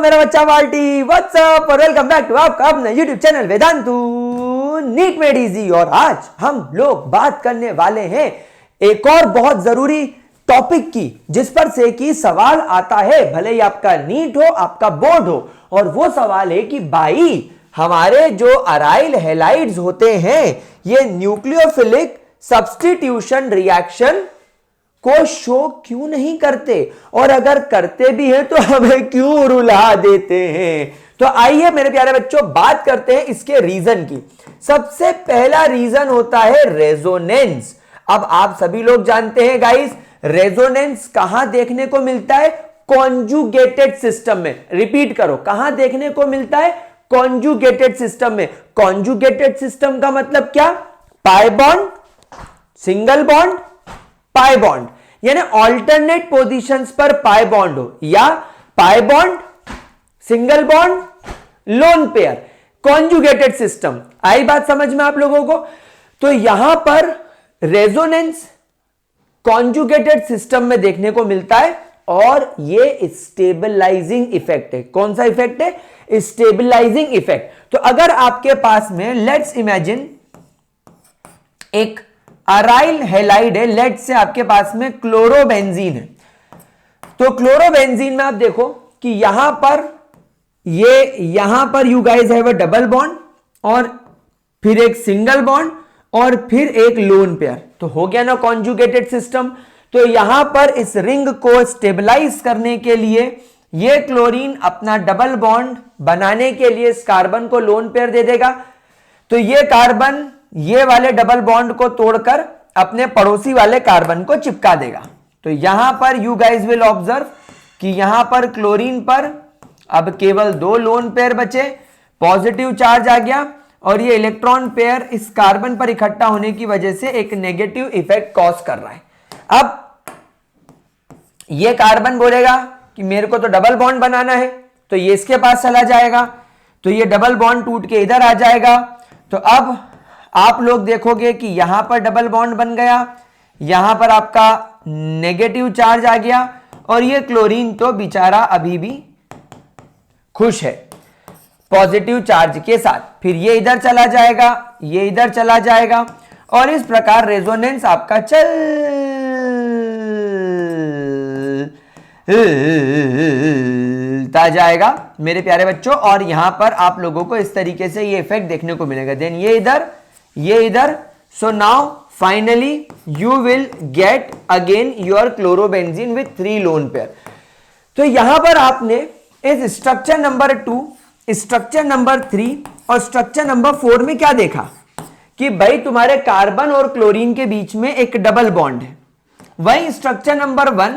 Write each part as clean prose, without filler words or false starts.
मेरा बच्चा party, WhatsApp और वेलकम बैक टू आपका अपना YouTube channel Vedantu NEET made easy. और आज हम लोग बात करने वाले हैं एक और बहुत जरूरी टॉपिक की, जिस पर से कि सवाल आता है, भले ही आपका नीट हो आपका बोर्ड हो। और वो सवाल है कि भाई हमारे जो अराइल हैलाइड्स होते हैं ये न्यूक्लियोफिलिक सब्स्टिट्यूशन रिएक्शन को शो क्यों नहीं करते, और अगर करते भी हैं तो हमें क्यों रुला देते हैं। तो आइए मेरे प्यारे बच्चों बात करते हैं इसके रीजन की। सबसे पहला रीजन होता है रेजोनेंस। अब आप सभी लोग जानते हैं गाइस, रेजोनेंस कहां देखने को मिलता है? कॉन्जुगेटेड सिस्टम में। रिपीट करो, कहां देखने को मिलता है? कॉन्जुगेटेड सिस्टम में। कॉन्जुगेटेड सिस्टम का मतलब क्या? Pi bond, single bond, pi bond, यानी ऑल्टरनेट पोजीशंस पर पाई बॉन्ड हो, या pi bond, single bond, lone pair, conjugated system. आई बात समझ में आप लोगों को? तो यहां पर रेजोनेंस कॉन्जुगेटेड सिस्टम में देखने को मिलता है और ये स्टेबलाइजिंग इफेक्ट है। कौन सा इफेक्ट है? Stabilising effect. तो अगर आपके पास में लेट्स इमेजिन एक अराइल हैलाइड है, लेट से आपके पास में क्लोरोबेंजीन है। तो क्लोरोबेंजीन में आप देखो कि यहां पर you guys have a double bond और फिर एक सिंगल बॉन्ड और फिर एक लोन पेयर। तो हो गया ना कॉन्जुगेटेड सिस्टम। तो यहां पर इस रिंग को स्टेबलाइज करने के लिए ये क्लोरीन अपना डबल बॉन्ड बनाने के लिए इस कार्बन को लोन पेयर दे देगा। तो ये कार्बन ये वाले डबल बॉन्ड को तोड़कर अपने पड़ोसी वाले कार्बन को चिपका देगा। तो यहां पर यू गाइस विल ऑब्जर्व कि यहां पर क्लोरीन पर अब केवल दो लोन पेयर बचे, पॉजिटिव चार्ज आ गया और ये इलेक्ट्रॉन पेयर इस कार्बन पर इकट्ठा होने की वजह से एक नेगेटिव इफेक्ट कॉज कर रहा है। अब ये कार्बन बोलेगा कि मेरे को तो डबल बॉन्ड बनाना है, तो ये इसके पास चला जाएगा, तो ये डबल बॉन्ड टूट के इधर आ जाएगा। तो अब आप लोग देखोगे कि यहां पर डबल बॉन्ड बन गया, यहां पर आपका नेगेटिव चार्ज आ गया और ये क्लोरीन तो बेचारा अभी भी खुश है पॉजिटिव चार्ज के साथ। फिर ये इधर चला जाएगा, ये इधर चला जाएगा और इस प्रकार रेजोनेंस आपका चलता जाएगा मेरे प्यारे बच्चों। और यहां पर आप लोगों को इस तरीके से ये इफेक्ट देखने को मिलेगा। देन ये इधर, ये इधर। So now finally you will gate again your chlorobenzene with 3 lone pair. तो यहां पर आपने इस स्ट्रक्चर नंबर 2, स्ट्रक्चर नंबर 3 और स्ट्रक्चर नंबर 4 में क्या देखा कि भाई तुम्हारे कार्बन और क्लोरीन के बीच में एक डबल बॉन्ड है। वही स्ट्रक्चर नंबर 1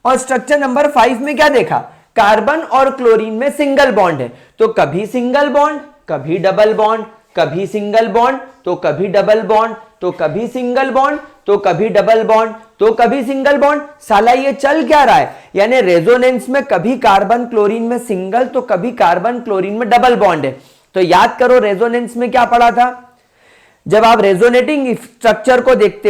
और स्ट्रक्चर नंबर 5 में क्या देखा? कार्बन और क्लोरीन में सिंगल बॉन्ड है। तो कभी सिंगल बॉन्ड, कभी डबल बॉन्ड, कभी सिंगल बॉन्ड तो कभी डबल बॉन्ड, तो कभी सिंगल बॉन्ड तो कभी डबल बॉन्ड, तो कभी सिंगल बॉन्ड। साला ये चल क्या रहा है? यानी रेजोनेंस में कभी कार्बन क्लोरीन में सिंगल तो कभी कार्बन क्लोरीन में डबल बॉन्ड है। तो याद करो रेजोनेंस में क्या पढ़ा था? जब आप रेजोनेटिंग स्ट्रक्चर को देखते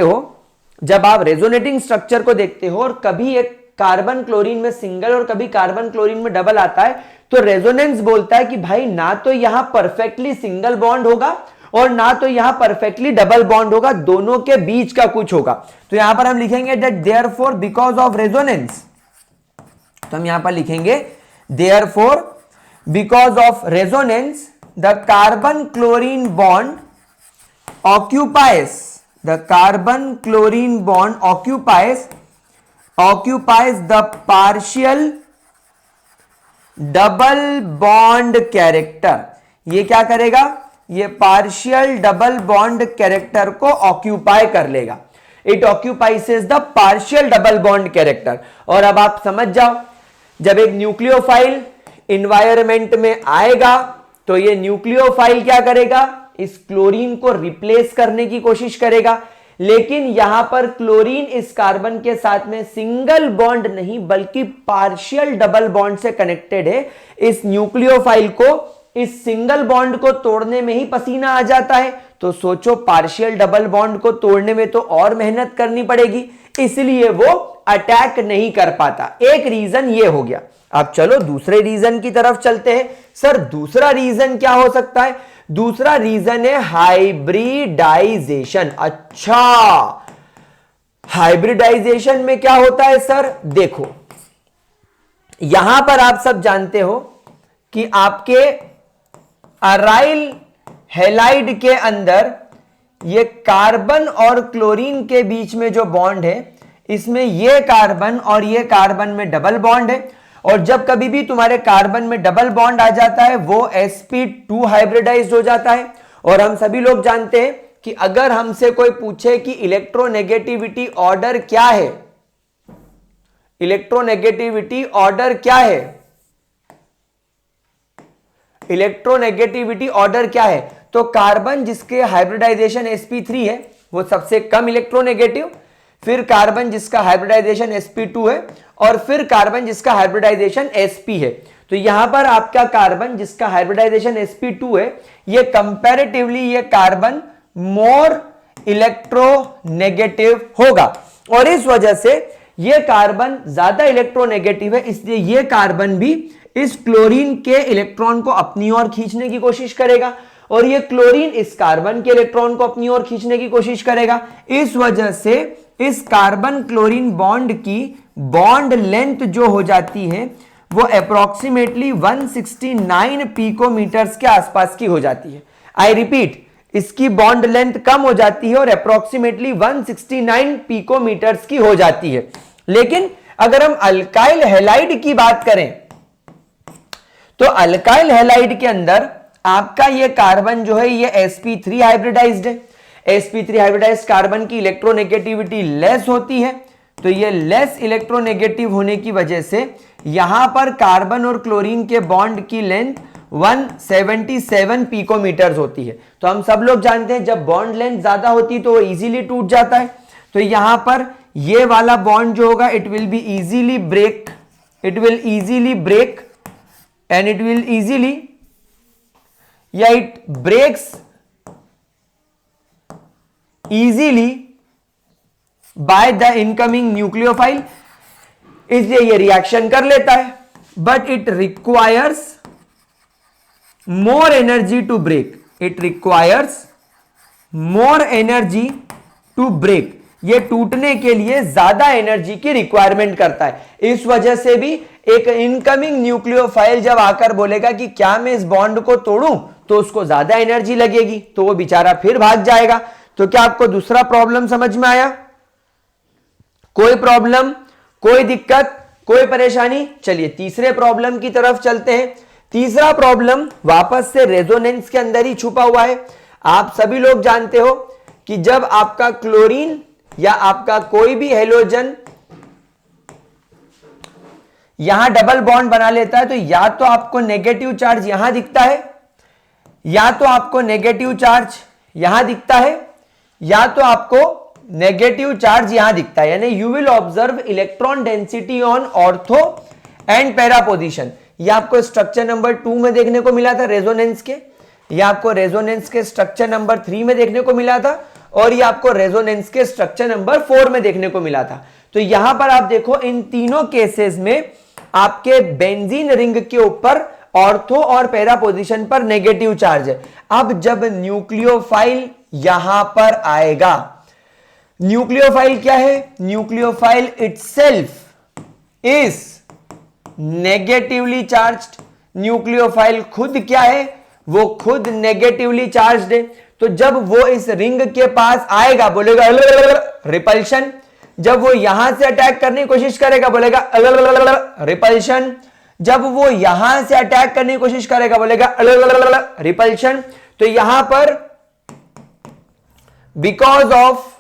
हो, और कभी एक कार्बन क्लोरीन में सिंगल और कभी कार्बन क्लोरीन में डबल आता है, तो रेजोनेंस बोलता है कि भाई ना तो यहां परफेक्टली सिंगल बॉन्ड होगा और ना तो यहां परफेक्टली डबल बॉन्ड होगा, दोनों के बीच का कुछ होगा। तो यहां पर हम लिखेंगे that therefore because of resonance, तो हम यहां पर लिखेंगे therefore because of resonance the carbon chlorine bond occupies the partial double bond character. ये क्या करेगा? ये पार्शियल डबल बॉन्ड कैरेक्टर को ऑक्यूपाई कर लेगा। It occupies the partial double bond character. और अब आप समझ जाओ, जब एक न्यूक्लियोफाइल इन्वायरमेंट में आएगा तो ये न्यूक्लियोफाइल क्या करेगा? इस क्लोरीन को रिप्लेस करने की कोशिश करेगा। लेकिन यहां पर क्लोरीन इस कार्बन के साथ में सिंगल बॉन्ड नहीं बल्कि पार्शियल डबल बॉन्ड से कनेक्टेड है। इस न्यूक्लियोफाइल को इस सिंगल बॉन्ड को तोड़ने में ही पसीना आ जाता है। तो सोचो पार्शियल डबल बॉन्ड को तोड़ने में तो और मेहनत करनी पड़ेगी, इसलिए वो अटैक नहीं कर पाता। एक रीजन ये हो गया। अब चलो दूसरे रीजन की तरफ चलते हैं। सर दूसरा रीजन क्या हो सकता है? दूसरा रीजन है हाइब्रिडाइजेशन। अच्छा, हाइब्रिडाइजेशन में क्या होता है सर? देखो यहां पर आप सब जानते हो कि आपके अराइल हैलाइड के अंदर ये कार्बन और क्लोरीन के बीच में जो बॉन्ड है, इसमें ये कार्बन और ये कार्बन में डबल बॉन्ड है, और जब कभी भी तुम्हारे कार्बन में डबल बॉन्ड आ जाता है वो sp2 हाइब्रिडाइज्ड हो जाता है। और हम सभी लोग जानते हैं कि अगर हमसे कोई पूछे कि इलेक्ट्रोनेगेटिविटी ऑर्डर क्या है, इलेक्ट्रोनेगेटिविटी ऑर्डर क्या है, इलेक्ट्रोनेगेटिविटी ऑर्डर क्या है, तो कार्बन जिसके हाइब्रिडाइजेशन sp3 है वो सबसे कम इलेक्ट्रोनेगेटिव, फिर कार्बन जिसका हाइब्रिडाइजेशन sp2 है, और फिर कार्बन जिसका हाइब्रिडाइजेशन sp है। तो यहां पर आपका कार्बन जिसका हाइब्रिडाइजेशन sp2 है, ये कंपैरेटिवली ये कार्बन मोर इलेक्ट्रोनेगेटिव होगा, और इस वजह से ये कार्बन ज्यादा इलेक्ट्रोनेगेटिव है, इसलिए ये कार्बन भी इस क्लोरीन के इलेक्ट्रॉन को अपनी ओर खींचने की कोशिश करेगा, और ये क्लोरीन इस कार्बन के इलेक्ट्रॉन को अपनी ओर खींचने की कोशिश करेगा। इस वजह से इस कार्बन क्लोरीन बॉन्ड की बॉन्ड लेंथ जो हो जाती है वो अप्रोक्सीमेटली 169 पिकोमीटर्स के आसपास की हो जाती है। आई रिपीट, इसकी बॉन्ड लेंथ कम हो जाती है और अप्रोक्सीमेटली 169 पिकोमीटर्स की हो जाती है। लेकिन अगर हम अल्काइल हैलाइड की बात करें तो अल्काइल हैलाइड के अंदर आपका ये कार्बन जो है ये sp3 हाइब्रिडाइज्ड है। sp3 हाइब्रिडाइज्ड कार्बन की इलेक्ट्रोनेगेटिविटी लेस होती है, तो ये लेस इलेक्ट्रोनेगेटिव होने की वजह से यहां पर कार्बन और क्लोरीन के बॉन्ड की लेंथ 177 पिकोमीटर्स होती है। तो हम सब लोग जानते हैं जब बॉन्ड लेंथ ज्यादा होती है तो वो इजीली टूट जाता है। तो यहां पर ये वाला बॉन्ड जो होगा it will be easily break, it will easily break and it will easily या it breaks easily by the incoming nucleophile, इसलिए ये रिएक्शन कर लेता है, but it requires more energy to break, it requires more energy to break, ये टूटने के लिए ज्यादा एनर्जी की रिक्वायरमेंट करता है। इस वजह से भी एक इनकमिंग न्यूक्लियोफाइल जब आकर बोलेगा कि क्या मैं इस बॉन्ड को तोड़ूं, तो उसको ज्यादा एनर्जी लगेगी, तो वो बेचारा फिर भाग जाएगा। तो क्या आपको दूसरा प्रॉब्लम समझ में आया? कोई प्रॉब्लम, कोई दिक्कत, कोई परेशानी? चलिए तीसरे प्रॉब्लम की तरफ चलते हैं। तीसरा प्रॉब्लम वापस से रेजोनेंस के अंदर ही छुपा हुआ है। आप सभी लोग जानते हो कि जब आपका क्लोरीन या आपका कोई भी हेलोजन यहां डबल बॉन्ड बना लेता है, तो या तो आपको नेगेटिव चार्ज यहां दिखता है, या तो आपको नेगेटिव चार्ज यहां दिखता है, या तो आपको नेगेटिव चार्ज यहां दिखता है। यानी you will observe electron density on ortho and para position. यह आपको स्ट्रक्चर नंबर 2 में देखने को मिला था रेजोनेंस के, यह आपको रेजोनेंस के स्ट्रक्चर नंबर 3 में देखने को मिला था, और यह आपको रेजोनेंस के स्ट्रक्चर नंबर 4 में देखने को मिला था। तो यहां पर आप देखो इन तीनों केसेस में आपके बेंजीन रिंग के ऊपर ऑर्थो और पैरा पोजीशन पर नेगेटिव चार्ज है। अब जब न्यूक्लियोफाइल यहां पर आएगा, न्यूक्लियोफाइल क्या है? Nucleophile itself is negatively charged. Nucleophile खुद क्या है? वो खुद नेगेटिवली चार्ज्ड है। तो जब वो इस रिंग के पास आएगा बोलेगा रिपल्शन, जब वो यहां से अटैक करने की कोशिश करेगा बोलेगा रिपल्शन, जब वो यहां से अटैक करने की कोशिश करेगा बोलेगा रिपल्शन। तो यहां पर because of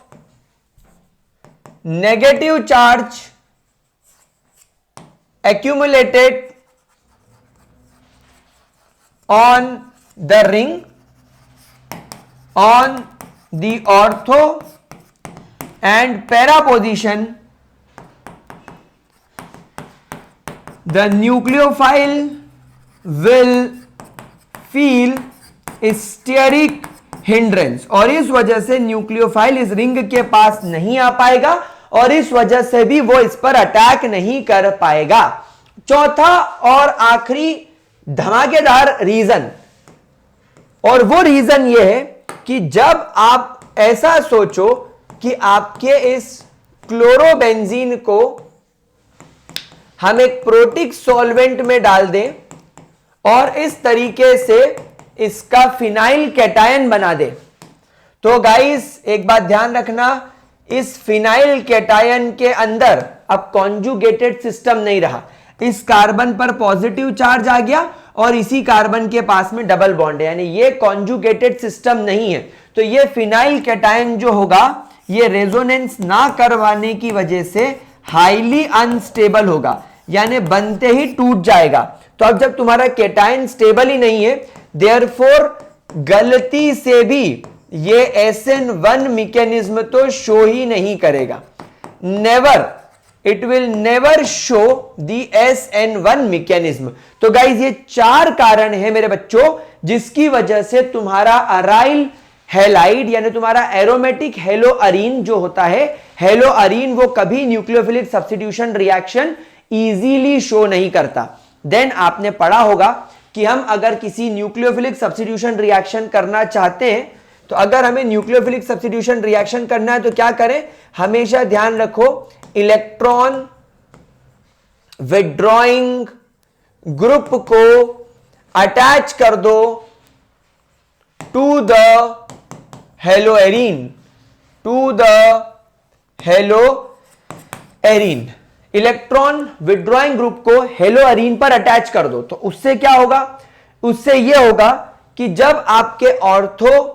negative charge accumulated on the ring on the ortho and para position, the nucleophile will feel steric hindrance, और इस वजह से न्यूक्लियोफाइल इस रिंग के पास नहीं आ पाएगा और इस वजह से भी वो इस पर अटैक नहीं कर पाएगा। चौथा और आखिरी धमाकेदार रीजन, और वो रीजन ये है कि जब आप ऐसा सोचो कि आपके इस क्लोरोबेंजीन को हम एक प्रोटिक सॉल्वेंट में डाल दें और इस तरीके से इसका फिनाइल कैटायन बना दे, तो गाइस एक बात ध्यान रखना, इस फिनाइल कैटायन के अंदर अब कॉन्जुगेटेड सिस्टम नहीं रहा, इस कार्बन पर पॉजिटिव चार्ज आ गया और इसी कार्बन के पास में डबल बॉन्ड है, यानी ये कॉन्जुगेटेड सिस्टम नहीं है। तो ये फिनाइल कैटायन जो होगा ये रेजोनेंस ना करवाने की वजह से हाईली अनस्टेबल होगा, यानी बनते ही टूट जाएगा। तो अब जब तुम्हारा कैटायन स्टेबल ही नहीं है, देयरफॉर गलती से भी ये SN1 मैकेनिज्म तो शो ही नहीं करेगा, never, it will never show the SN1 mechanism. तो गाइज ये 4 कारण है मेरे बच्चों जिसकी वजह से तुम्हारा अराइल हैलाइड यानी तुम्हारा एरोमेटिक हेलोअरीन जो होता है, हेलोअरीन वो कभी nucleophilic substitution reaction easily show नहीं करता। देन आपने पढ़ा होगा कि हम अगर किसी न्यूक्लियोफिलिक सब्स्टिट्यूशन रिएक्शन करना चाहते हैं, तो अगर हमें न्यूक्लियोफिलिक सब्स्टिट्यूशन रिएक्शन करना है तो क्या करें, हमेशा ध्यान रखो इलेक्ट्रॉन विड्रॉइंग ग्रुप को अटैच कर दो to the haloarene, to the haloarene, electron withdrawing group को हेलोअरीन पर अटैच कर दो। तो उससे क्या होगा, उससे यह होगा कि जब आपके ऑर्थो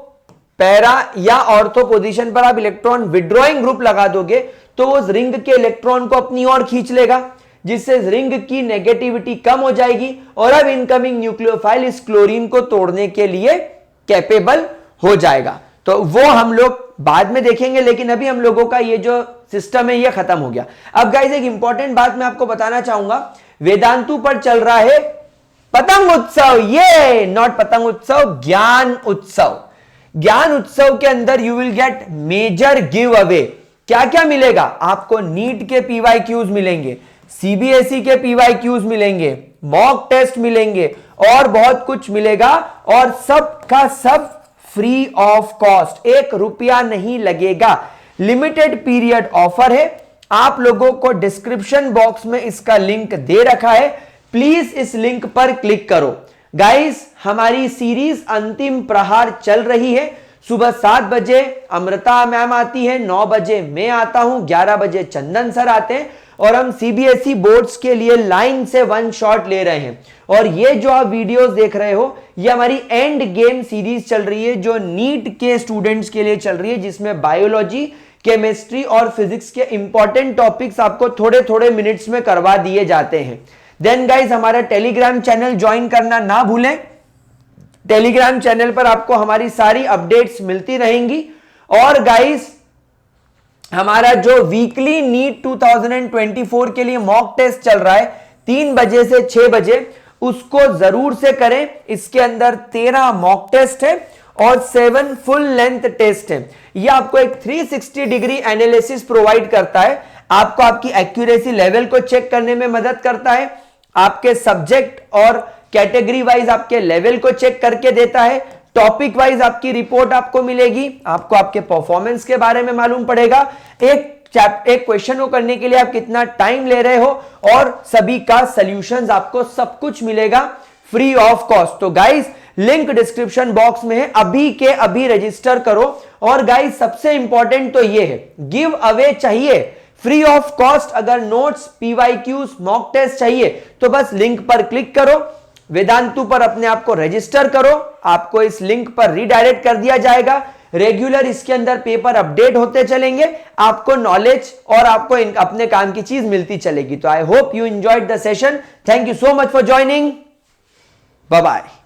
पैरा या ऑर्थो पोजीशन पर आप इलेक्ट्रॉन विड्रॉइंग ग्रुप लगा दोगे तो उस रिंग के इलेक्ट्रॉन को अपनी ओर खींच लेगा, जिससे रिंग की नेगेटिविटी कम हो जाएगी और अब इनकमिंग न्यूक्लियोफाइल इस क्लोरीन को तोड़ने के लिए कैपेबल हो जाएगा। तो वो हम लोग बाद में देखेंगे, लेकिन अभी हम लोगों का ये जो सिस्टम है ये खत्म हो गया। अब गाइस एक इंपॉर्टेंट बात मैं आपको बताना चाहूंगा, वेदांतु पर चल रहा है पतंग उत्सव, ये नॉट पतंग उत्सव, ज्ञान उत्सव। ज्ञान उत्सव के अंदर you will get major giveaway. क्या क्या मिलेगा आपको, नीट के PYQs मिलेंगे, CBSE के PYQs मिलेंगे, मॉक टेस्ट मिलेंगे और बहुत कुछ मिलेगा, और सब का सब फ्री ऑफ कॉस्ट, 1 रुपया नहीं लगेगा। लिमिटेड पीरियड ऑफर है, आप लोगों को डिस्क्रिप्शन बॉक्स में इसका लिंक दे रखा है, प्लीज इस लिंक पर क्लिक करो। गाइस हमारी सीरीज अंतिम प्रहार चल रही है, सुबह 7 बजे अमृता मैम आती है, 9 बजे मैं आता हूं, 11 बजे चंदन सर आते हैं, और हम CBSE बोर्ड्स के लिए लाइन से 1 शॉट ले रहे हैं। और ये जो आप वीडियोस देख रहे हो ये हमारी एंड गेम सीरीज चल रही है जो नीट के स्टूडेंट्स के लिए चल रही है, जिसमें बायोलॉजी, केमिस्ट्री और फिजिक्स के इंपॉर्टेंट टॉपिक्स आपको थोड़े थोड़े मिनट्स में करवा दिए जाते हैं। देन गाइस हमारा टेलीग्राम चैनल ज्वाइन करना ना भूलें, टेलीग्राम चैनल पर आपको हमारी सारी अपडेट्स मिलती रहेंगी। और गाइस हमारा जो वीकली नीट 2024 के लिए मॉक टेस्ट चल रहा है 3 बजे से 6 बजे, उसको जरूर से करें। इसके अंदर 13 मॉक टेस्ट है और 7 फुल लेंथ टेस्ट है। यह आपको एक 360 डिग्री एनालिसिस प्रोवाइड करता है, आपको आपकी एक्यूरेसी लेवल को चेक करने में मदद करता है, आपके सब्जेक्ट और कैटेगरी वाइज आपके लेवल को चेक करके देता है, टॉपिक वाइज आपकी रिपोर्ट आपको मिलेगी, आपको आपके परफॉर्मेंस के बारे में मालूम पड़ेगा, एक क्वेश्चन को करने के लिए आप कितना टाइम ले रहे हो, और सभी का सॉल्यूशंस आपको सब कुछ मिलेगा फ्री ऑफ कॉस्ट। तो गाइस लिंक डिस्क्रिप्शन बॉक्स में है, अभी के अभी रजिस्टर करो। और गाइस सबसे इंपॉर्टेंट तो ये है, गिव अवे चाहिए फ्री ऑफ कॉस्ट, अगर नोट्स, PYQs, मॉक टेस्ट चाहिए तो बस लिंक पर क्लिक करो, वेदांतु पर अपने आप को रजिस्टर करो, आपको इस लिंक पर रीडायरेक्ट कर दिया जाएगा। रेगुलर इसके अंदर पेपर अपडेट होते चलेंगे, आपको नॉलेज और आपको अपने काम की चीज मिलती चलेगी। तो I hope you enjoyed the session, thank you so much for joining, bye bye.